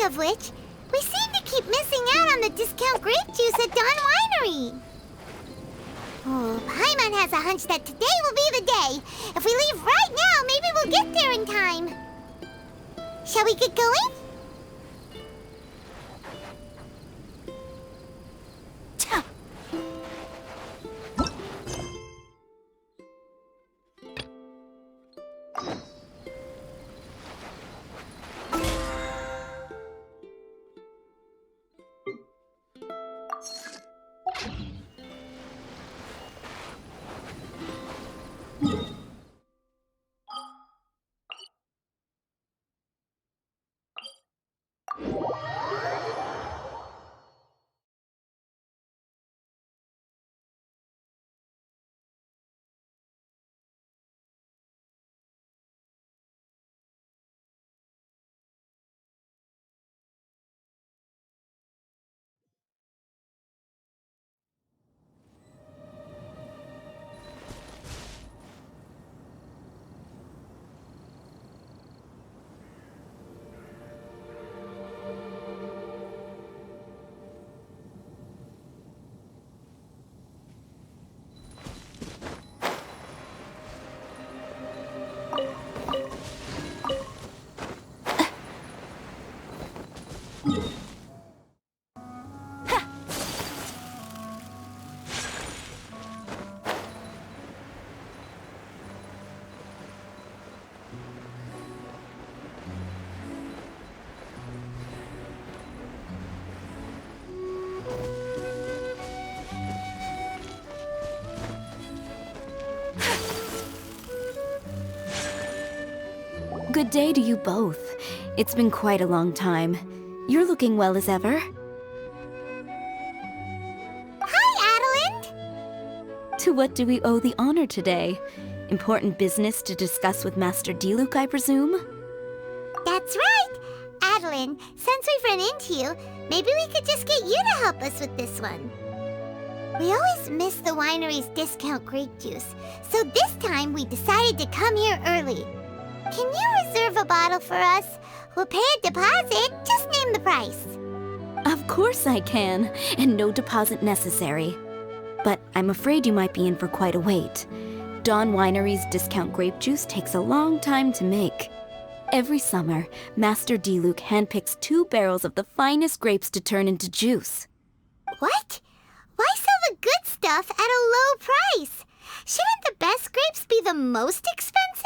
of which, we seem to keep missing out on the discount grape juice at Dawn Winery. Oh, Paimon has a hunch that today will be the day. If we leave right now, maybe we'll get there in time. Shall we get going? Good day to you both. It's been quite a long time. You're looking well as ever. Hi, Adelind! To what do we owe the honor today? Important business to discuss with Master Diluc, I presume? That's right! Adelind, since we've run into you, maybe we could just get you to help us with this one. We always miss the winery's discount grape juice, so this time we decided to come here early. Can you reserve a bottle for us? We'll pay a deposit, just name the price. Of course I can, and no deposit necessary. But I'm afraid you might be in for quite a wait. Dawn Winery's discount grape juice takes a long time to make. Every summer, Master Diluc handpicks 2 barrels of the finest grapes to turn into juice. What? Why sell the good stuff at a low price? Shouldn't the best grapes be the most expensive?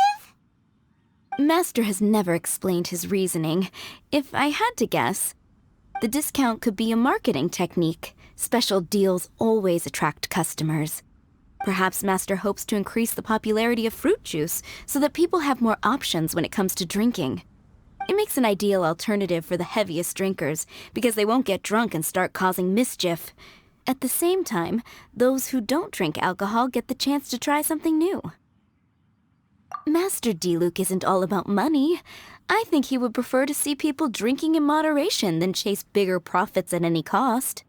Master has never explained his reasoning. If I had to guess, the discount could be a marketing technique. Special deals always attract customers. Perhaps Master hopes to increase the popularity of fruit juice so that people have more options when it comes to drinking. It makes an ideal alternative for the heaviest drinkers because they won't get drunk and start causing mischief. At the same time, those who don't drink alcohol get the chance to try something new. Master Diluc isn't all about money. I think he would prefer to see people drinking in moderation than chase bigger profits at any cost.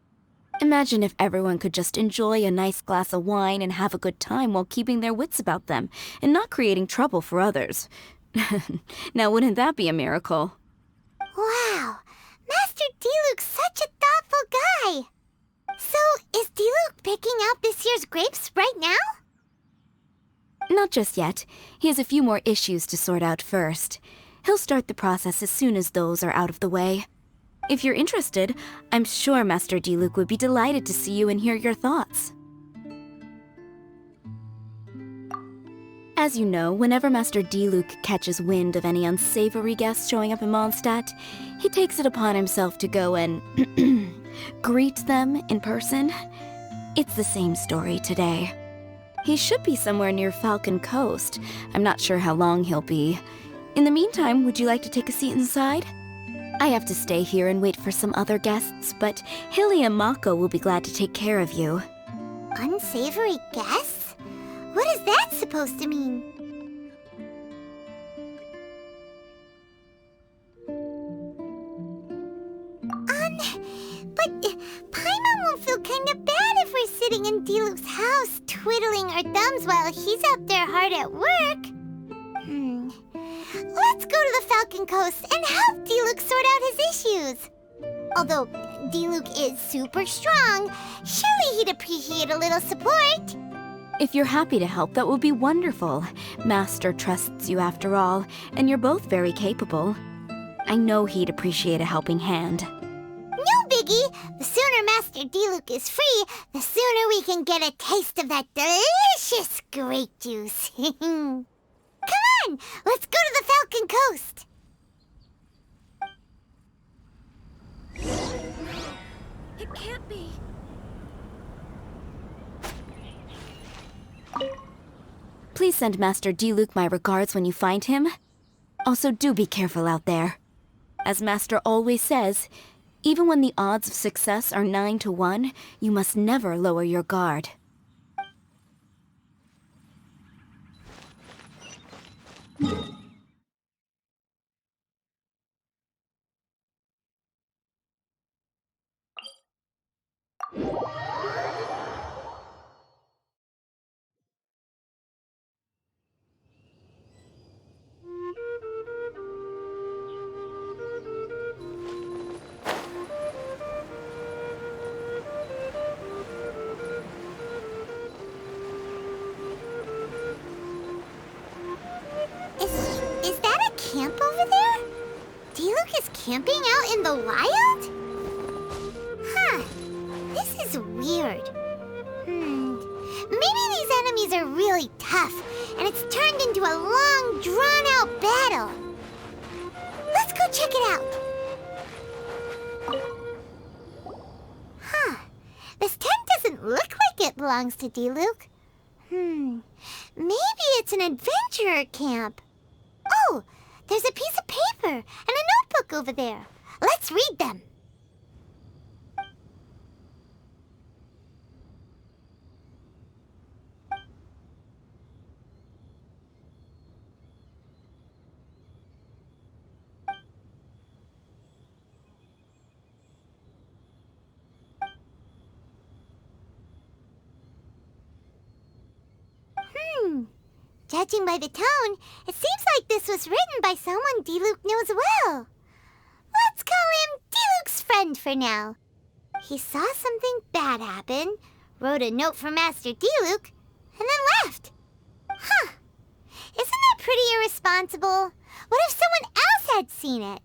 Imagine if everyone could just enjoy a nice glass of wine and have a good time while keeping their wits about them and not creating trouble for others. Now, wouldn't that be a miracle? Wow, Master Diluc's such a thoughtful guy. So, is Diluc picking out this year's grapes right now? Not just yet. He has a few more issues to sort out first. He'll start the process as soon as those are out of the way. If you're interested, I'm sure Master Diluc would be delighted to see you and hear your thoughts. As you know, whenever Master Diluc catches wind of any unsavory guests showing up in Mondstadt, he takes it upon himself to go and greet them in person. It's the same story today. He should be somewhere near Falcon Coast. I'm not sure how long he'll be. In the meantime, would you like to take a seat inside? I have to stay here and wait for some other guests, but Hilly and Mako will be glad to take care of you. Unsavory guests? What is that supposed to mean? But Paimon won't feel kinda bad if we're sitting in Diluc's house, twiddling our thumbs while he's out there hard at work. Let's go to the Falcon Coast and help Diluc sort out his issues. Although Diluc is super strong, surely he'd appreciate a little support. If you're happy to help, that would be wonderful. Master trusts you after all, and you're both very capable. I know he'd appreciate a helping hand. No biggie! The sooner Master Diluc is free, the sooner we can get a taste of that delicious grape juice. Come on, let's go to the Falcon Coast. It can't be. Please send Master Diluc my regards when you find him. Also, do be careful out there. As Master always says, even when the odds of success are 9 to 1, you must never lower your guard. Is that a camp over there? Diluc is camping out in the wild? Huh. This is weird. Maybe these enemies are really tough, and it's turned into a long, drawn-out battle. Let's go check it out. Huh. This tent doesn't look like it belongs to Diluc. Maybe it's an adventurer camp. Oh, there's a piece of paper and a notebook over there. Let's read them. Judging by the tone, it seems like this was written by someone Diluc knows well. Let's call him Diluc's friend for now. He saw something bad happen, wrote a note for Master Diluc, and then left. Huh. Isn't that pretty irresponsible? What if someone else had seen it?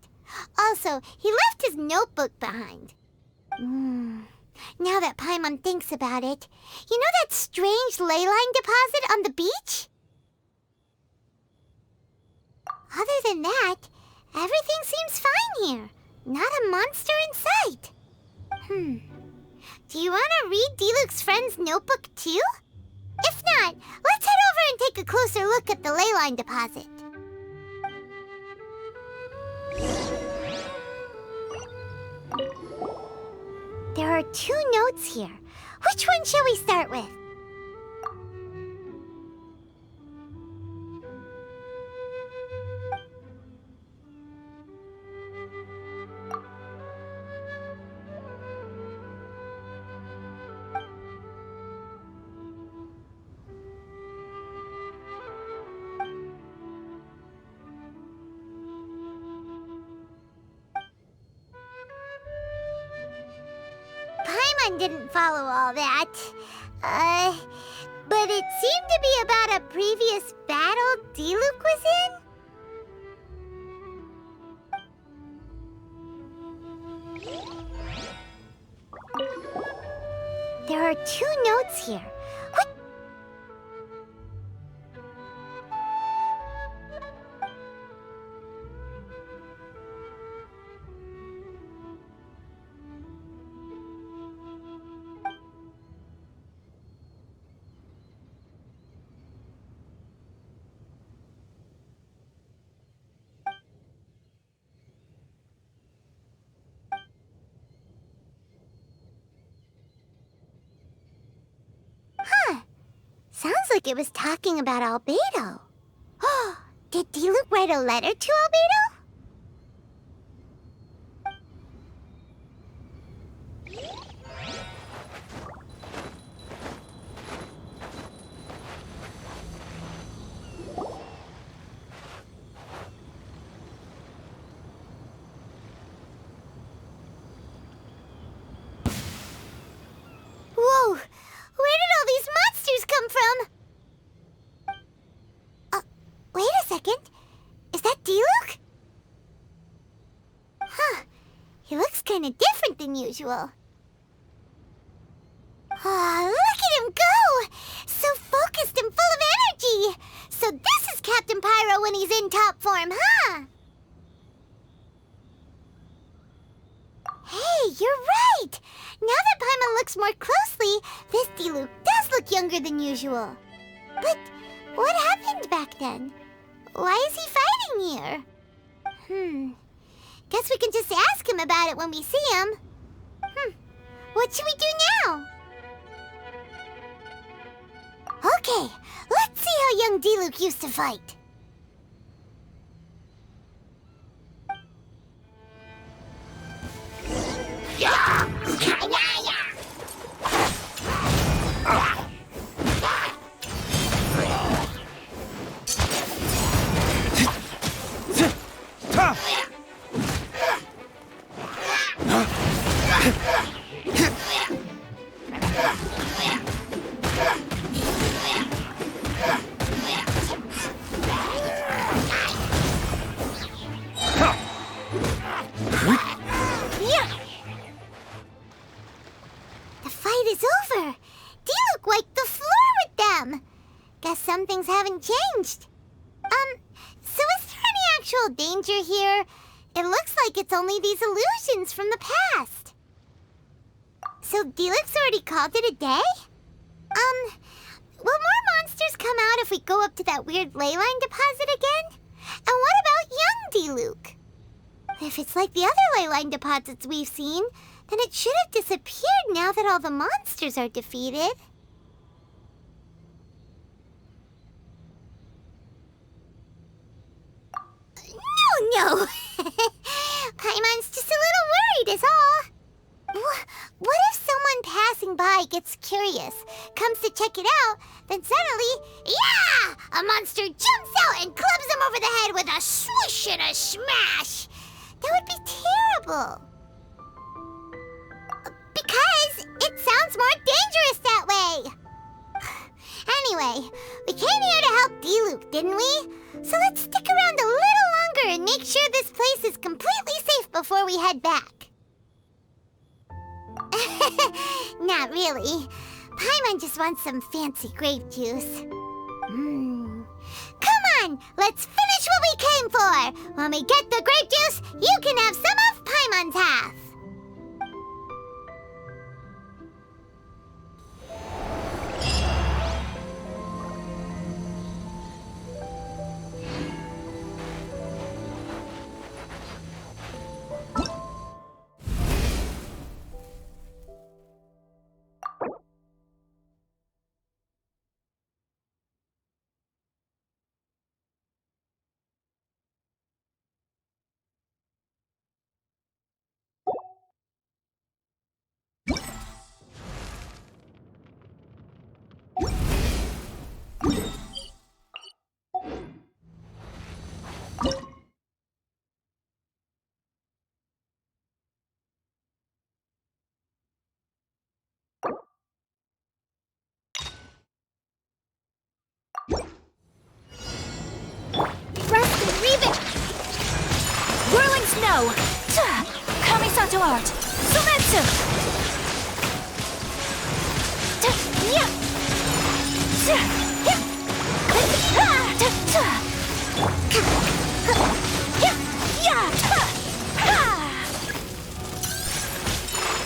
Also, he left his notebook behind. Now that Paimon thinks about it, you know that strange Leyline deposit on the beach? Other than that, everything seems fine here. Not a monster in sight. Do you want to read Diluc's friend's notebook too? If not, let's head over and take a closer look at the Leyline deposit. There are 2 notes here. Which one shall we start with? Paimon didn't follow all that. But it seemed to be about a previous battle Diluc was in? There are 2 notes here. What? Sounds like it was talking about Albedo. Oh, did Diluc write a letter to Albedo? He looks kinda different than usual. Ah, look at him go! So focused and full of energy! So this is Captain Pyro when he's in top form, huh? Hey, you're right! Now that Paimon looks more closely, this Diluc does look younger than usual. But what happened back then? Why is he fighting here? Guess we can just ask him about it when we see him. What should we do now? Okay, let's see how young Diluc used to fight. The fight is over. Diluc wiped the floor with them. Guess some things haven't changed. So is there any actual danger here? It looks like it's only these illusions from the past. So Diluc's already called it a day? Will more monsters come out if we go up to that weird Leyline deposit again? And what about young Diluc? If it's like the other Leyline deposits we've seen, then it should have disappeared now that all the monsters are defeated. No! Paimon's just a little worried is all. What if someone passing by gets curious, comes to check it out, then suddenly, yeah! A monster jumps out and clubs him over the head with a swoosh and a smash! That would be terrible. Because it sounds more dangerous that way. Anyway, we came here to help Diluc, didn't we? So let's stick around a little longer and make sure this place is completely safe before we head back. Not really. Paimon just wants some fancy grape juice. Come on, let's finish what we came for. When we get the grape juice, you can have some of Paimon's half. Whirling snow! Kamisato art! Sumetsu!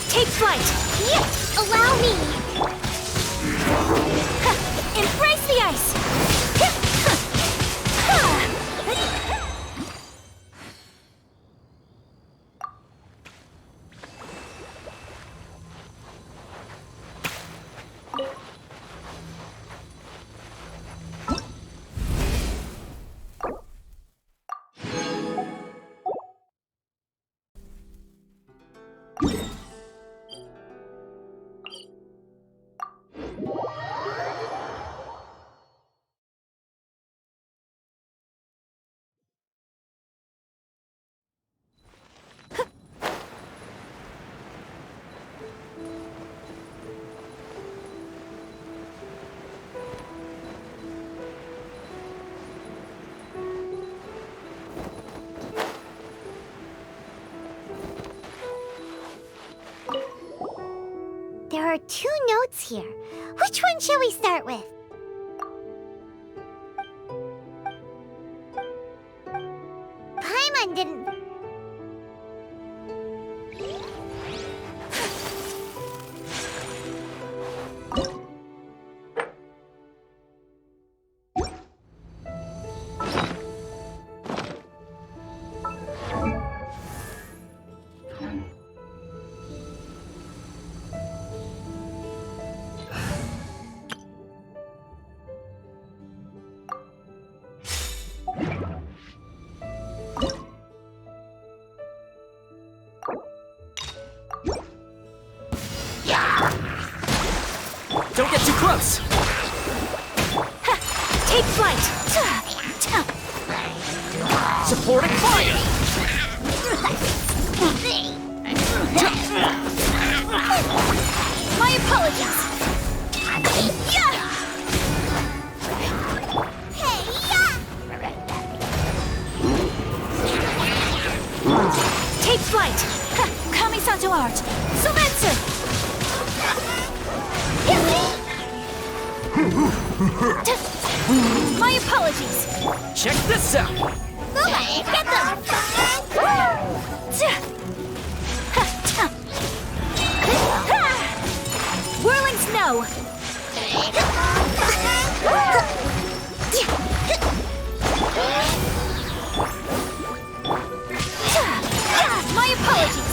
Take flight! Allow me! Embrace the ice! are 2 notes here. Which one shall we start with? Paimon didn't... Don't get too close! Take flight! Supporting fire! My apologies! Take flight! Kamisato art! Sumetsu! My apologies! Check this out! Get them! Whirling snow! My apologies!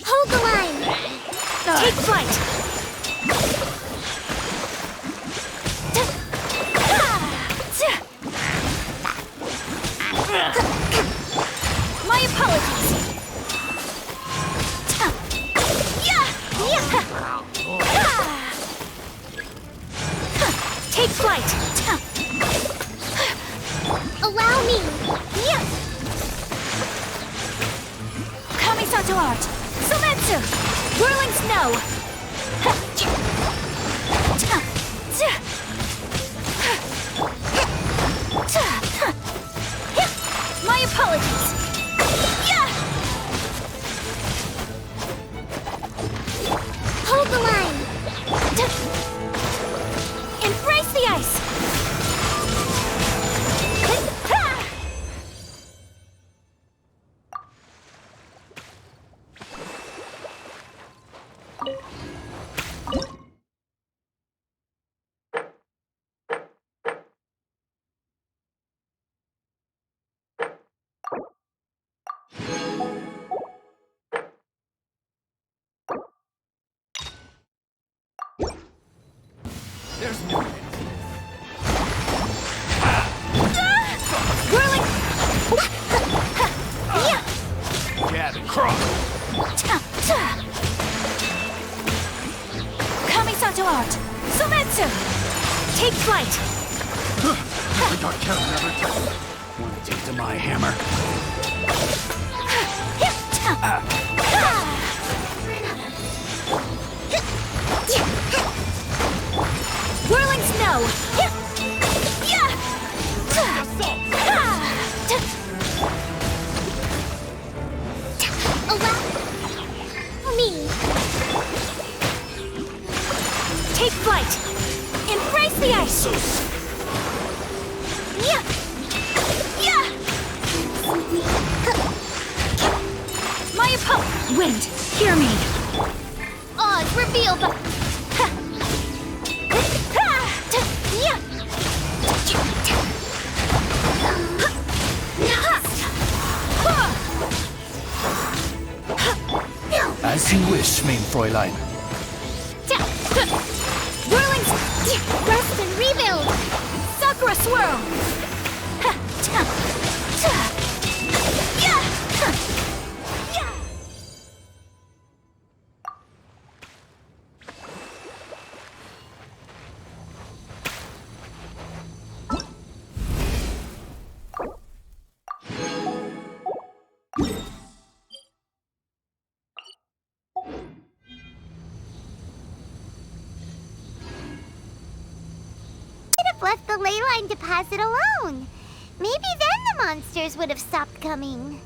Hold the line! Take flight! My apologies! Take flight! Allow me! Kamisato art! Sumetsu! Whirling snow! My apologies! Hold the line! Embrace the ice! There's no... Whirling! Jab and cross! Kamisato art! Sumetsu! Take flight! I got count never touched. Wanna take to my hammer? Whirling snow! Allow me! Take flight! Embrace the ice! My opponent! Wind, hear me! Odds revealed by... Leyline. Whirling rest and rebuild! Sakura Swirl! Left the Leyline deposit alone. Maybe then the monsters would have stopped coming.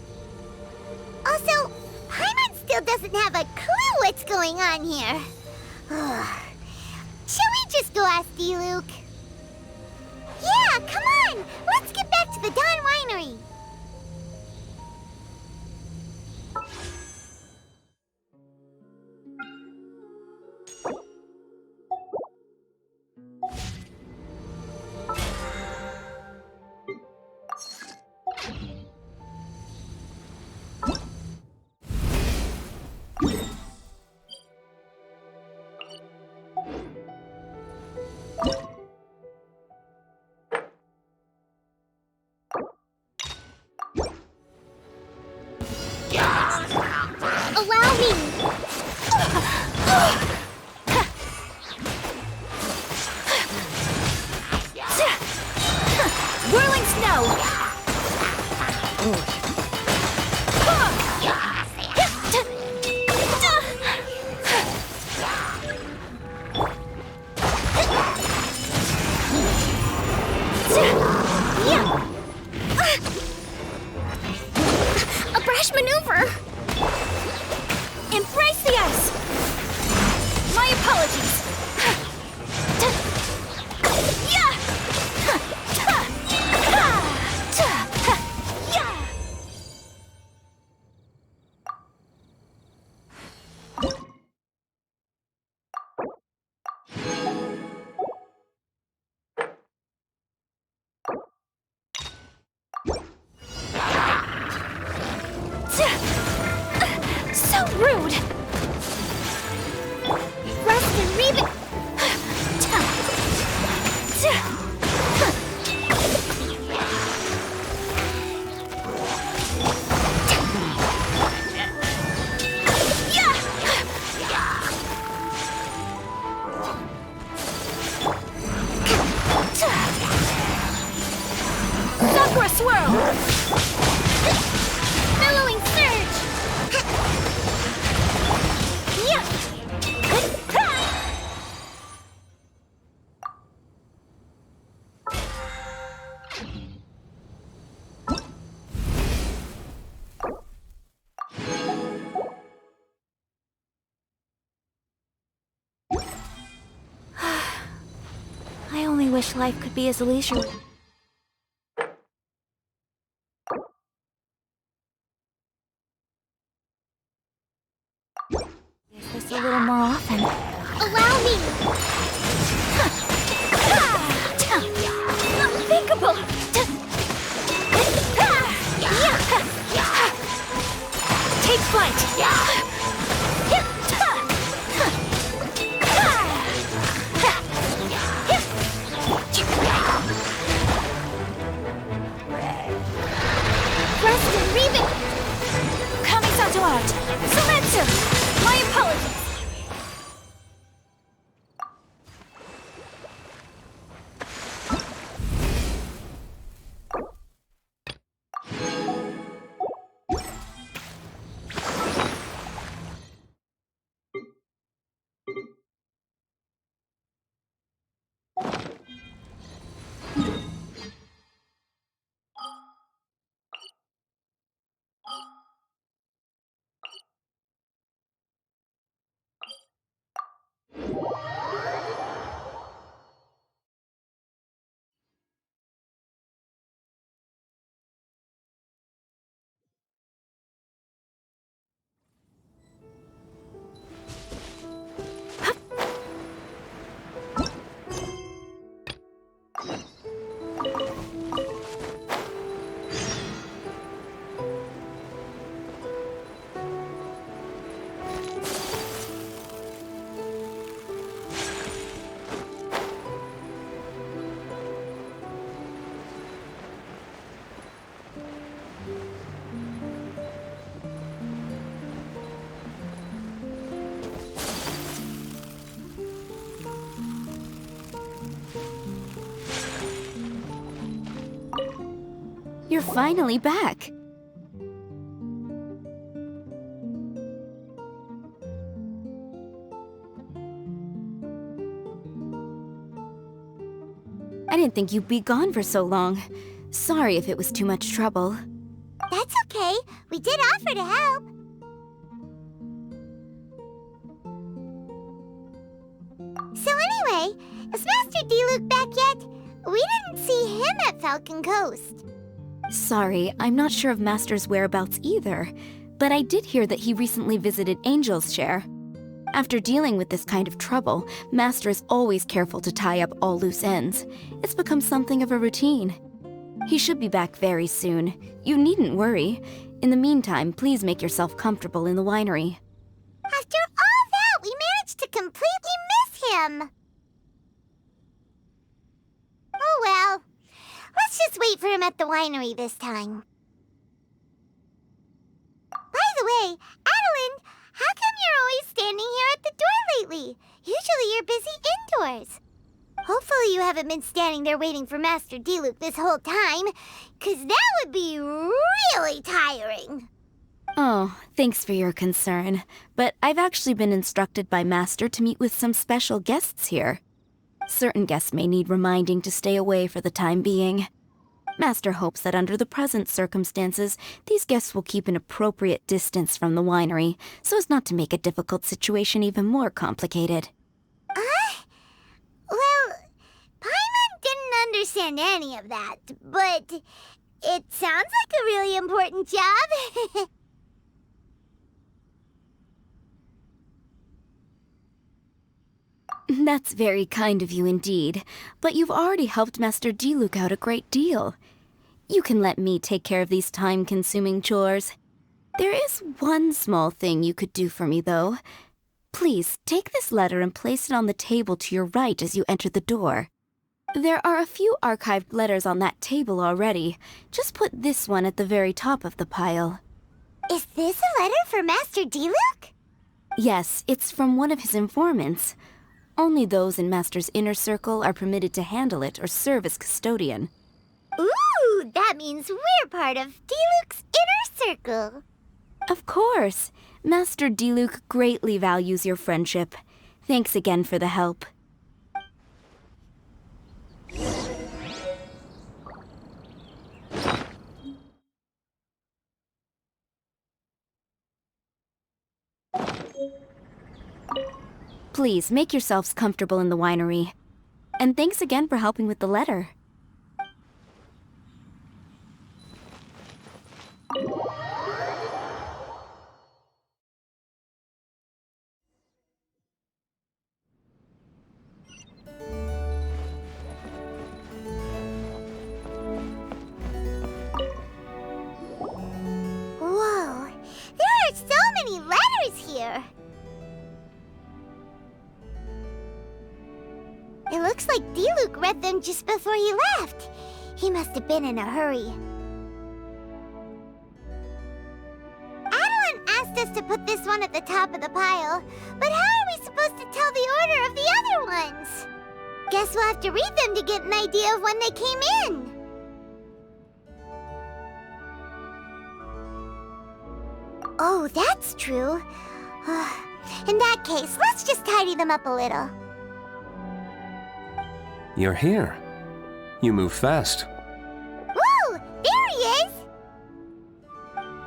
Also, Paimon still doesn't have a clue what's going on here. Shall we just go ask Diluc? Yeah, come on! Let's get back to the Dawn Winery. Allow me! Whirling Snow! A brash maneuver! Embrace the ice! My apologies! So rude! Rest and rebuild! Sakura Swirl! Billowing surge! I only wish life could be as leisurely. This a little more often. Allow me! Unthinkable! Take flight! You're finally back. I didn't think you'd be gone for so long. Sorry if it was too much trouble. That's okay. We did offer to help. So anyway, is Master Diluc back yet? We didn't see him at Falcon Coast. Sorry, I'm not sure of Master's whereabouts either, but I did hear that he recently visited Angel's Share. After dealing with this kind of trouble, Master is always careful to tie up all loose ends. It's become something of a routine. He should be back very soon. You needn't worry. In the meantime, please make yourself comfortable in the winery. After all that, we managed to completely miss him. Oh well. Let's just wait for him at the winery this time. By the way, Adeline, how come you're always standing here at the door lately? Usually you're busy indoors. Hopefully you haven't been standing there waiting for Master Diluc this whole time, 'cause that would be really tiring. Oh, thanks for your concern. But I've actually been instructed by Master to meet with some special guests here. Certain guests may need reminding to stay away for the time being. Master hopes that under the present circumstances, these guests will keep an appropriate distance from the winery, so as not to make a difficult situation even more complicated. Well, Paimon didn't understand any of that, but it sounds like a really important job. That's very kind of you indeed, but you've already helped Master Diluc out a great deal. You can let me take care of these time-consuming chores. There is one small thing you could do for me, though. Please, take this letter and place it on the table to your right as you enter the door. There are a few archived letters on that table already. Just put this one at the very top of the pile. Is this a letter for Master Diluc? Yes, it's from one of his informants. Only those in Master's inner circle are permitted to handle it or serve as custodian. Ooh, that means we're part of Diluc's inner circle. Of course. Master Diluc greatly values your friendship. Thanks again for the help. Please, make yourselves comfortable in the winery. And thanks again for helping with the letter. Whoa, there are so many letters here. It looks like Diluc read them just before he left. He must have been in a hurry. Adeline asked us to put this one at the top of the pile, but how are we supposed to tell the order of the other ones? Guess we'll have to read them to get an idea of when they came in. Oh, that's true. In that case, let's just tidy them up a little. You're here. You move fast. Woo! There he is!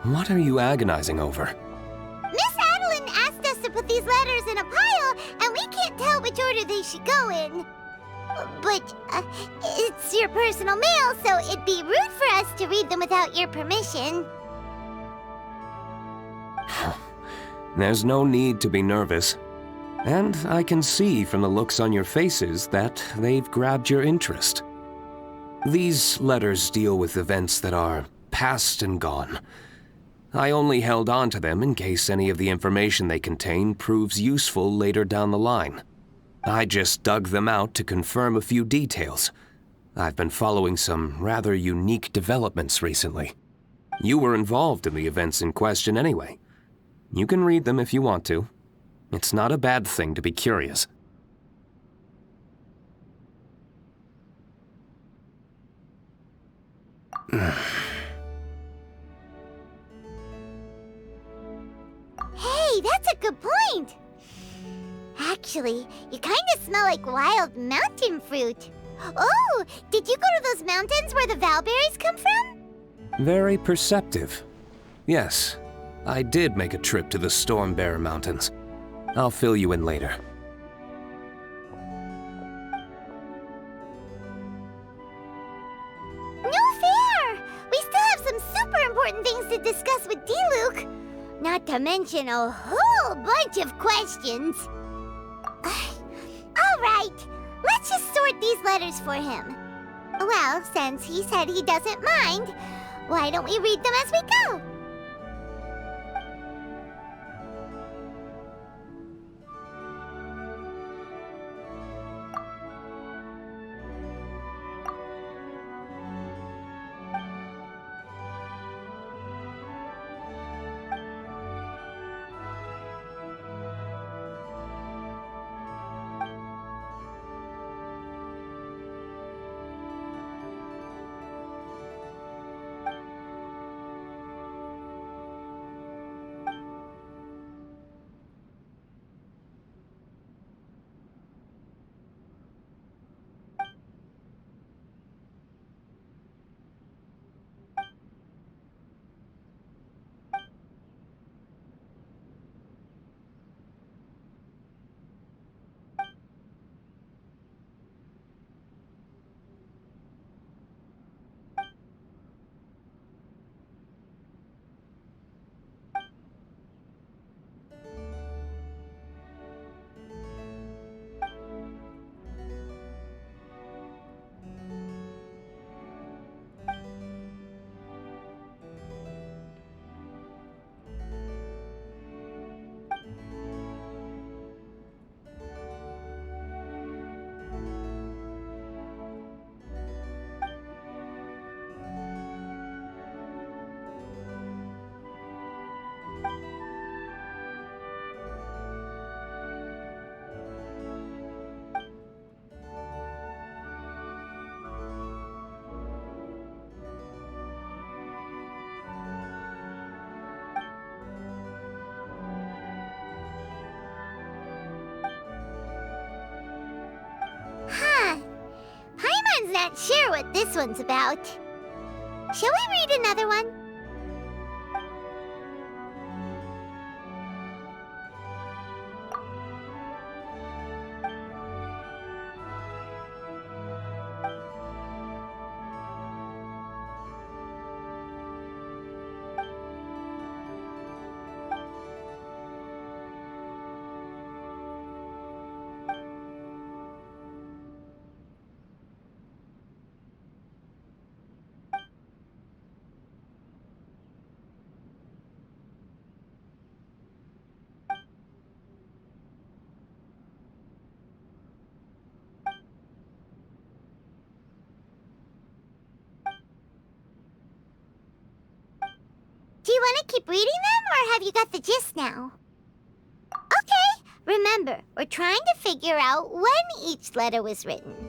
What are you agonizing over? Miss Adeline asked us to put these letters in a pile, and we can't tell which order they should go in. But it's your personal mail, so it'd be rude for us to read them without your permission. There's no need to be nervous. And I can see from the looks on your faces that they've grabbed your interest. These letters deal with events that are past and gone. I only held on to them in case any of the information they contain proves useful later down the line. I just dug them out to confirm a few details. I've been following some rather unique developments recently. You were involved in the events in question anyway. You can read them if you want to. It's not a bad thing to be curious. Actually, you kinda smell like wild mountain fruit. Oh, did you go to those mountains where the valberries come from? Very perceptive. Yes, I did make a trip to the Stormbearer Mountains. I'll fill you in later. No fair! We still have some super important things to discuss with Diluc. Not to mention a whole bunch of questions. Alright, let's just sort these letters for him. Well, since he said he doesn't mind, why don't we read them as we go? Paimon's not sure what this one's about. Shall we read another one? Do you want to keep reading them, or have you got the gist now? Okay, remember, we're trying to figure out when each letter was written.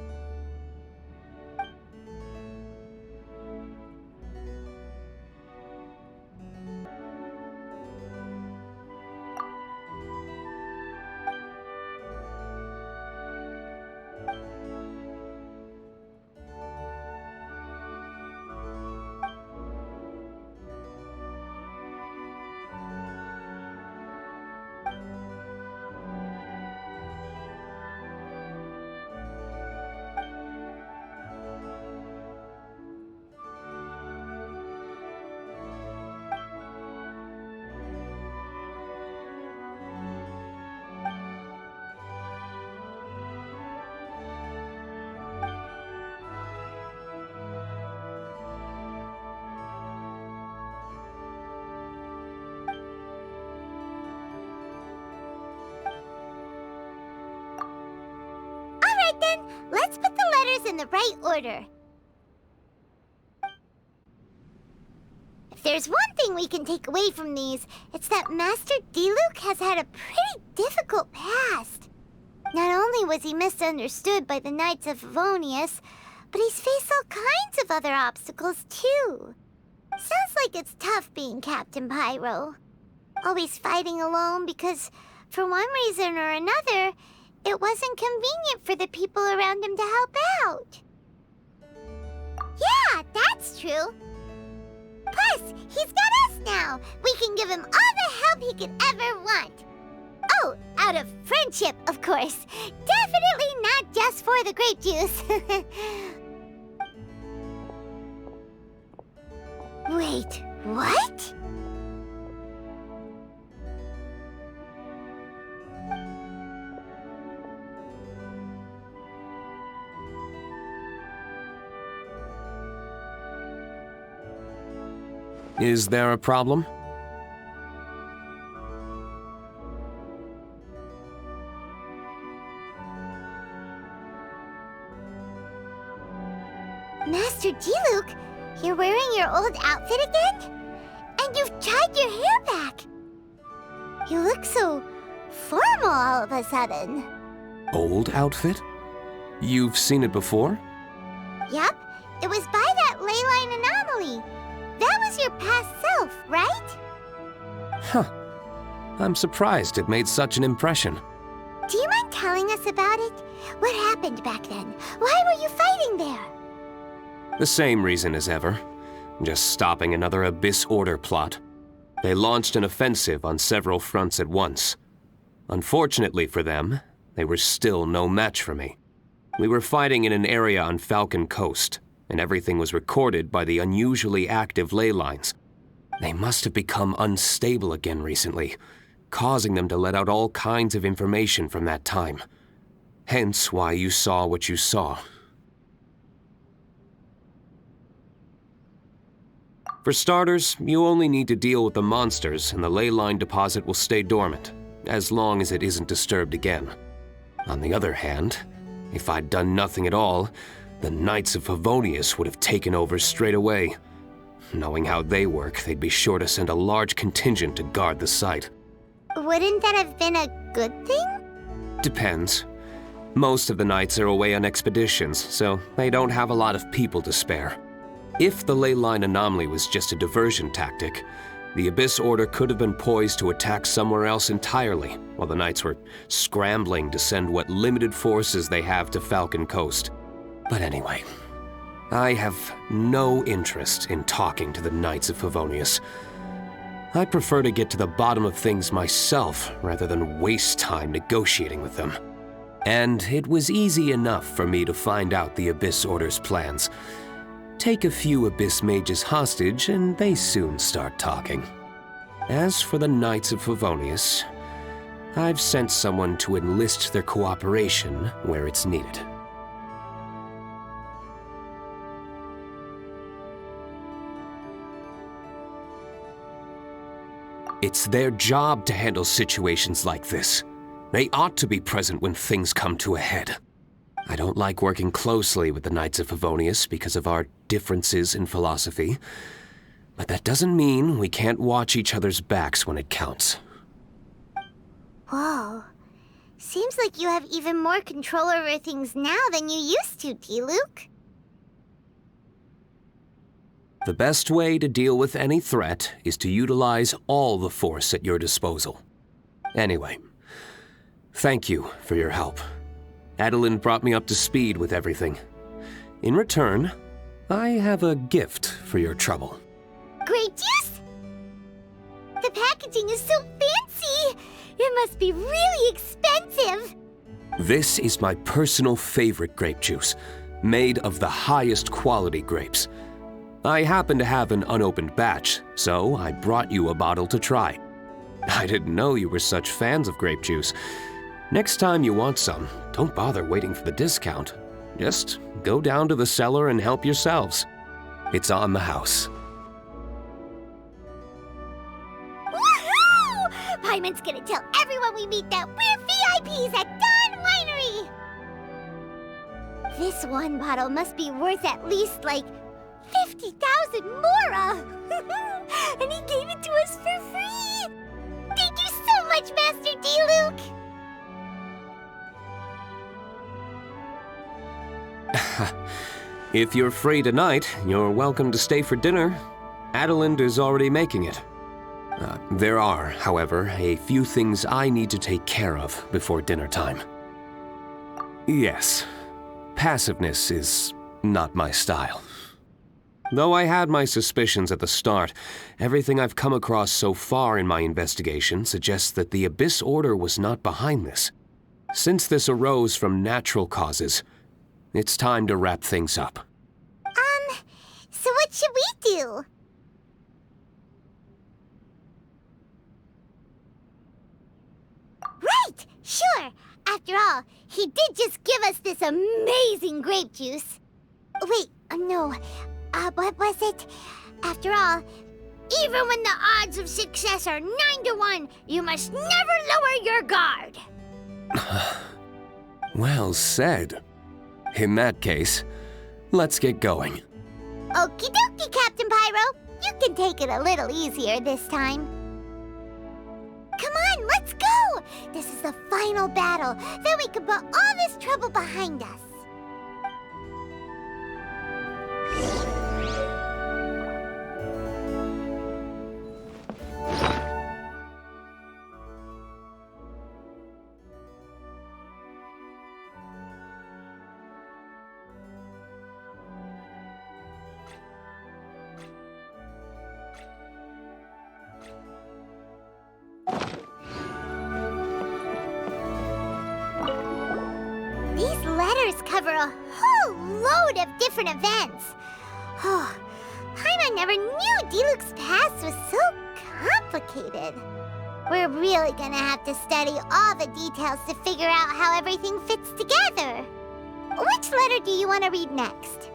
Then, let's put the letters in the right order. If there's one thing we can take away from these, it's that Master Diluc has had a pretty difficult past. Not only was he misunderstood by the Knights of Favonius, but he's faced all kinds of other obstacles too. Sounds like it's tough being Captain Pyro. Always fighting alone because, for one reason or another, it wasn't convenient for the people around him to help out. Yeah, that's true. Plus, he's got us now. We can give him all the help he could ever want. Oh, out of friendship, of course. Definitely not just for the grape juice. Wait, what? Is there a problem? Master Diluc, you're wearing your old outfit again? And you've tied your hair back. You look so formal all of a sudden. Old outfit? You've seen it before? Yup, it was by that Leyline anomaly. That was your past self, right? Huh. I'm surprised it made such an impression. Do you mind telling us about it? What happened back then? Why were you fighting there? The same reason as ever. Just stopping another Abyss Order plot. They launched an offensive on several fronts at once. Unfortunately for them, they were still no match for me. We were fighting in an area on Falcon Coast, and everything was recorded by the unusually active Leylines. They must have become unstable again recently, causing them to let out all kinds of information from that time. Hence why you saw what you saw. For starters, you only need to deal with the monsters and the Leyline deposit will stay dormant, as long as it isn't disturbed again. On the other hand, if I'd done nothing at all, the Knights of Favonius would have taken over straight away. Knowing how they work, they'd be sure to send a large contingent to guard the site. Wouldn't that have been a good thing? Depends. Most of the Knights are away on expeditions, so they don't have a lot of people to spare. If the Leyline anomaly was just a diversion tactic, the Abyss Order could have been poised to attack somewhere else entirely, while the Knights were scrambling to send what limited forces they have to Falcon Coast. But anyway, I have no interest in talking to the Knights of Favonius. I prefer to get to the bottom of things myself rather than waste time negotiating with them. And it was easy enough for me to find out the Abyss Order's plans. Take a few Abyss mages hostage and they soon start talking. As for the Knights of Favonius, I've sent someone to enlist their cooperation where it's needed. It's their job to handle situations like this. They ought to be present when things come to a head. I don't like working closely with the Knights of Favonius because of our differences in philosophy, but that doesn't mean we can't watch each other's backs when it counts. Whoa. Seems like you have even more control over things now than you used to, Diluc. The best way to deal with any threat is to utilize all the force at your disposal. Anyway, thank you for your help. Adeline brought me up to speed with everything. In return, I have a gift for your trouble. Grape juice? The packaging is so fancy! It must be really expensive! This is my personal favorite grape juice, made of the highest quality grapes. I happen to have an unopened batch, so I brought you a bottle to try. I didn't know you were such fans of grape juice. Next time you want some, don't bother waiting for the discount. Just go down to the cellar and help yourselves. It's on the house. Woohoo! Paimon's gonna tell everyone we meet that we're VIPs at Dawn Winery! This one bottle must be worth at least, like, 50,000 mora! And he gave it to us for free! Thank you so much, Master Diluc! If you're free tonight, you're welcome to stay for dinner. Adeline is already making it. There are, however, a few things I need to take care of before dinner time. Yes. Passiveness is not my style. Though I had my suspicions at the start, everything I've come across so far in my investigation suggests that the Abyss Order was not behind this. Since this arose from natural causes, it's time to wrap things up. So what should we do? Right! Sure! After all, he did just give us this amazing grape juice. Wait, no. What was it? After all, even when the odds of success are 9 to 1, you must never lower your guard. Well said. In that case, let's get going. Okie dokie, Captain Pyro. You can take it a little easier this time. Come on, let's go! This is the final battle. Then we can put all this trouble behind us. These letters cover a whole load of different events. Oh, Paimon never knew Diluc's past was so complicated. We're really gonna have to study all the details to figure out how everything fits together. Which letter do you want to read next?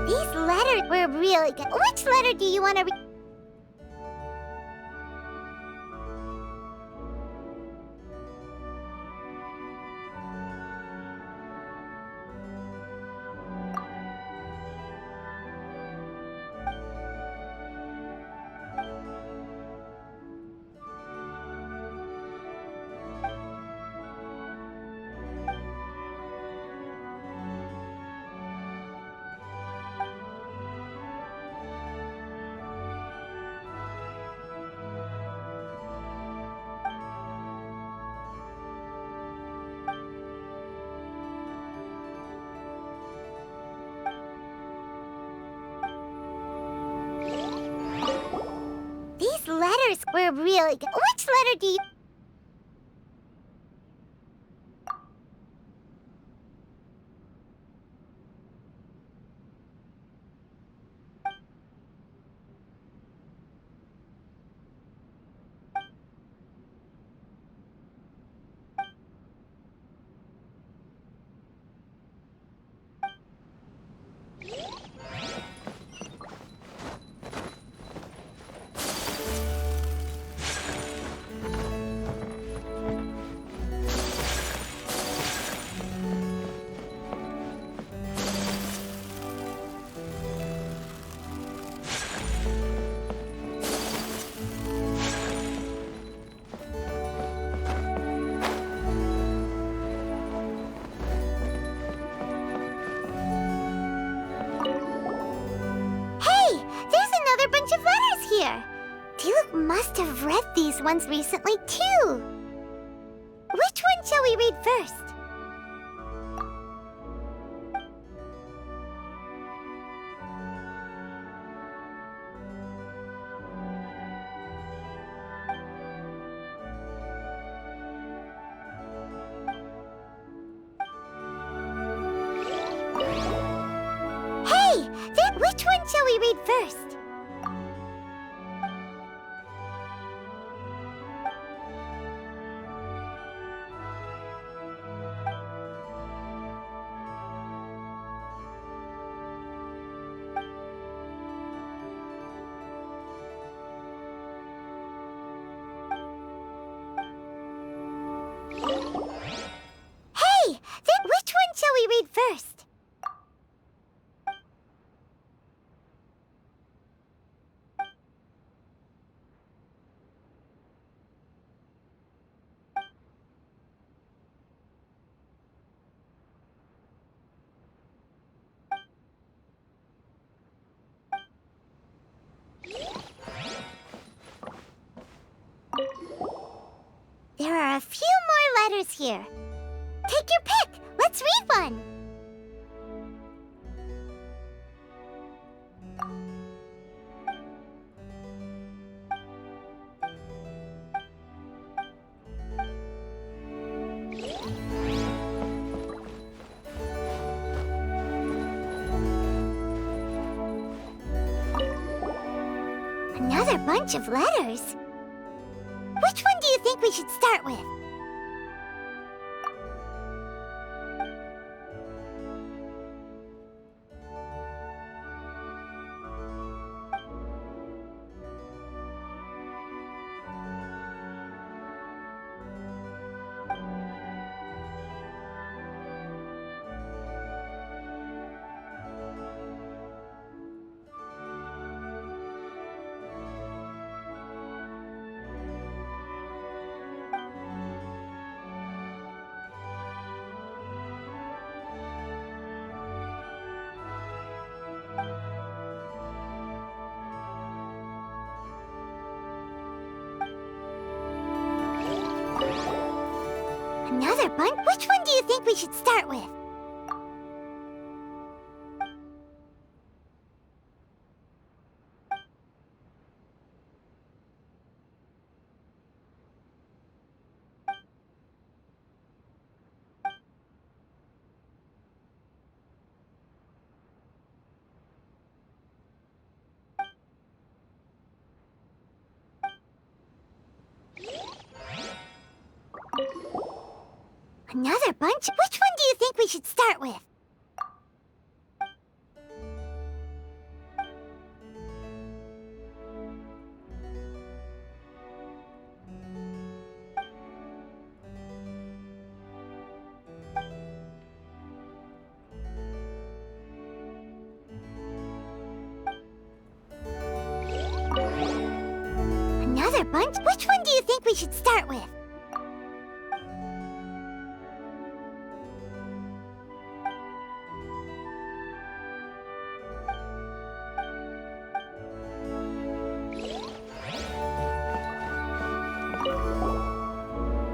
These letters were really good. Which letter do you want to read? These letters were really good. Which letter do you... Here, Diluc must have read these ones recently, too. Which one shall we read first? shall we read first? Hey! Then which one shall we read first? There are a few more letters here. Take your pick. Let's read one. Another bunch of letters. Which one do you think we should start with? Another bunch? Which one do you think we should start with? Another bunch? Which one do you think we should start with? Another bunch? Which one do you think we should start with?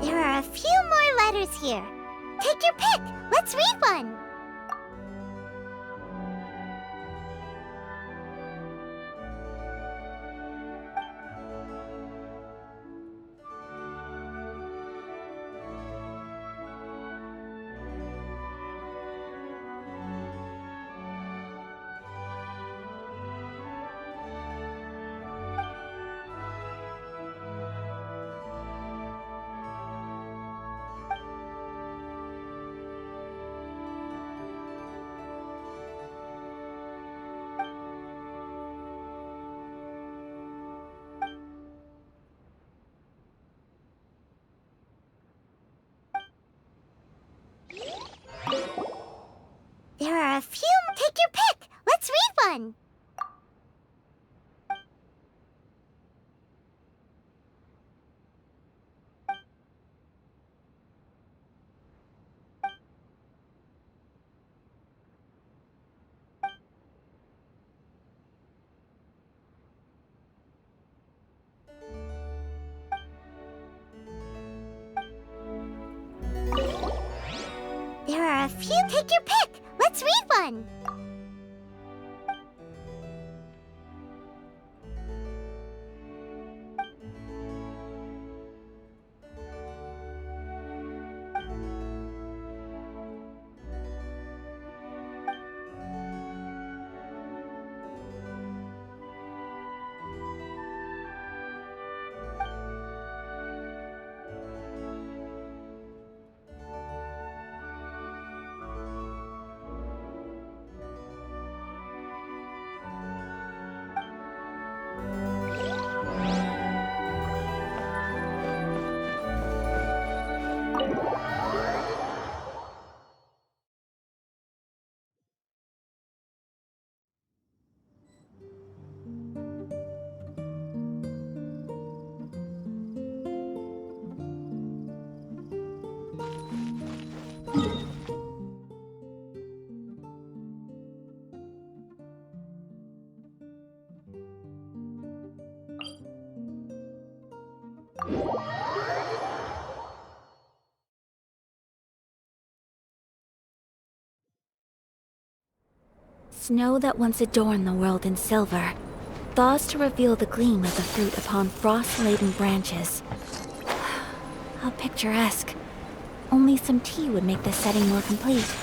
There are a few more letters here. Take your pick. Let's read one. There are a few. Take your pick. Let's read one. There are a few. Take your pick. Let's read one. Snow that once adorned the world in silver, thaws to reveal the gleam of the fruit upon frost-laden branches. How picturesque. Only some tea would make this setting more complete.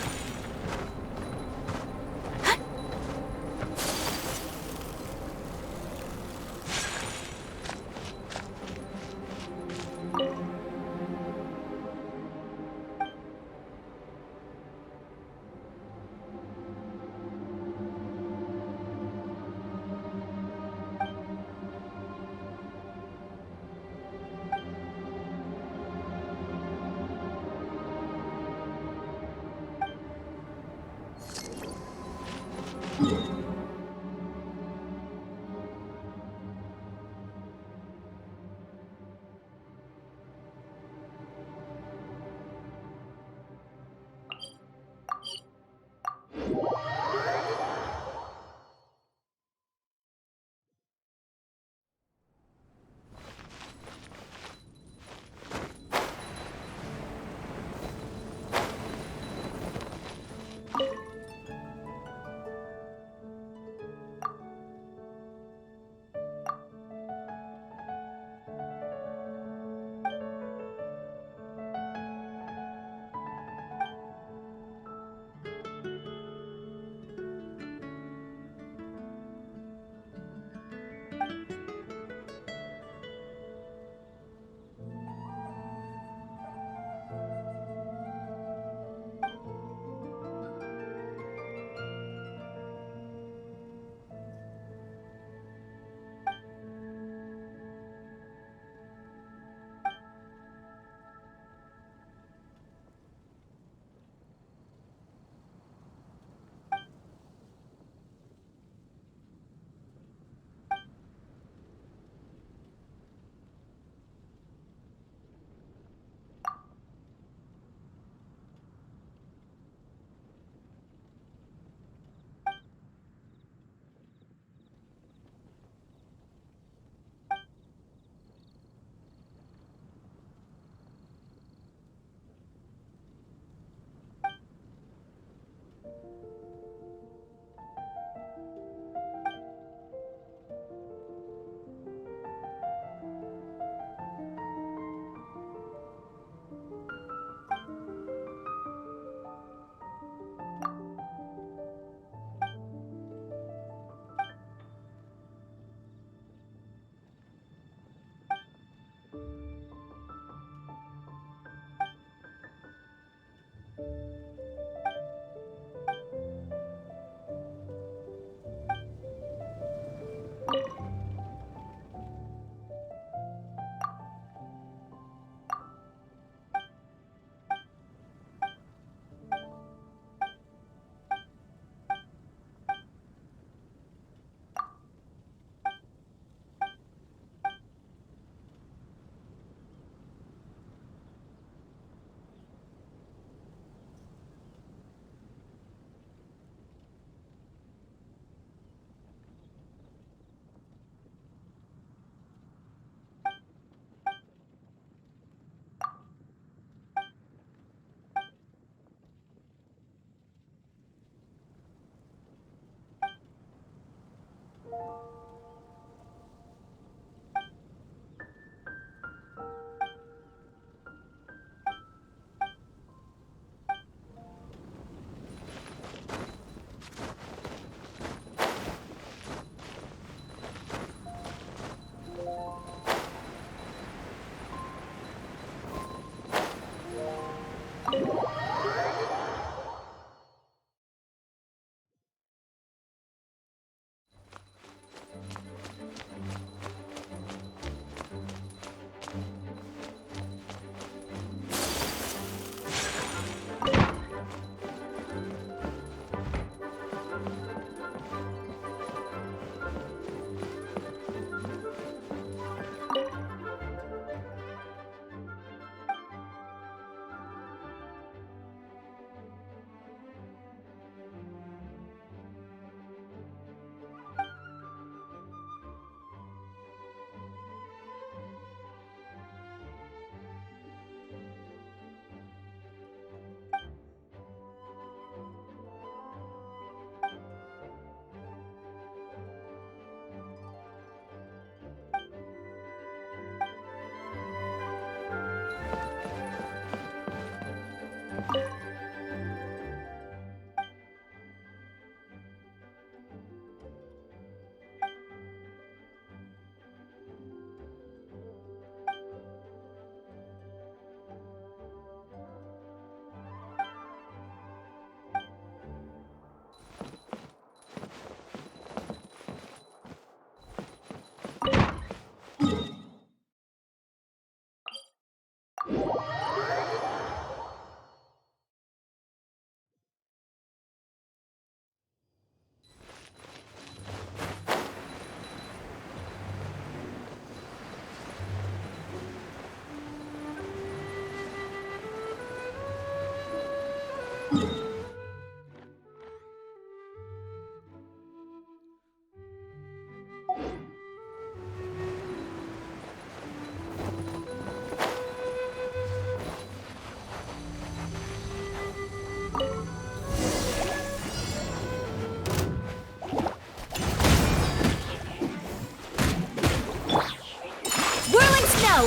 Whirling snow!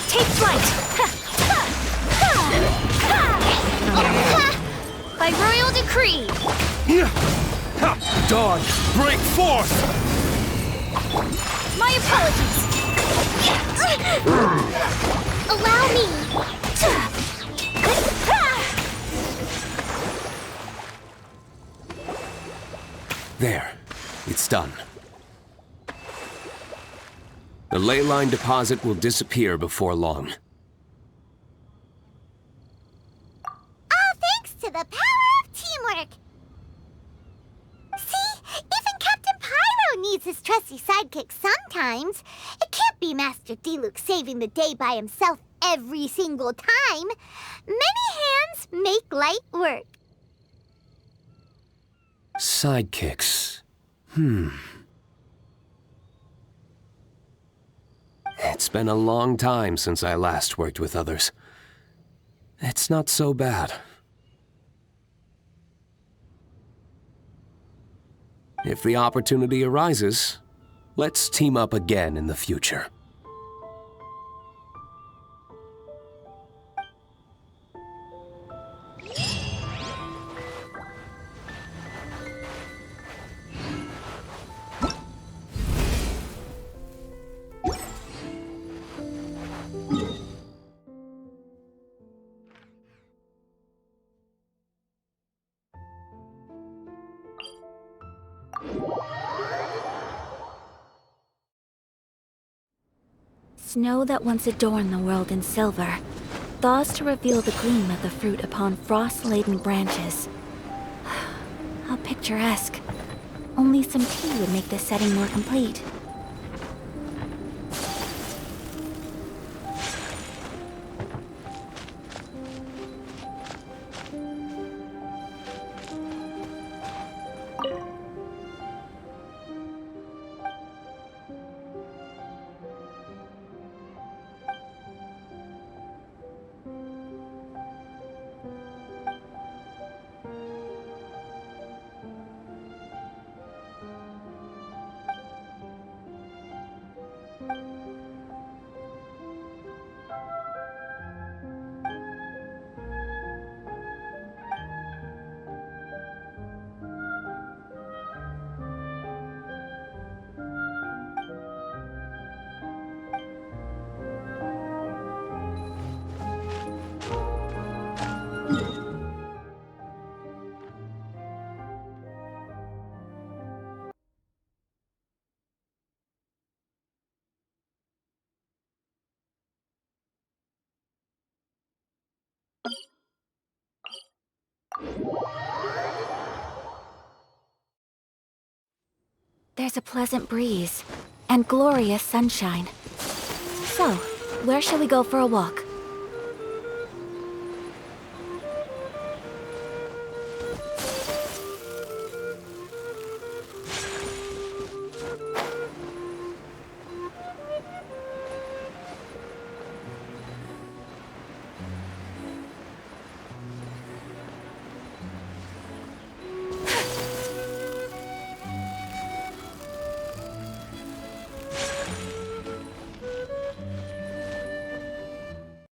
Take flight! By royal decree! Dawn, break forth! My apologies! Allow me! There. It's done. The Leyline deposit will disappear before long. All thanks to the power of teamwork! See? Even Captain Pyro needs his trusty sidekick sometimes. It can't be Master Diluc saving the day by himself every single time. Many hands make light work. Sidekicks. It's been a long time since I last worked with others. It's not so bad. If the opportunity arises, let's team up again in the future. Snow that once adorned the world in silver thaws to reveal the gleam of the fruit upon frost-laden branches. How picturesque. Only some tea would make this setting more complete. There's a pleasant breeze and glorious sunshine. So, where shall we go for a walk?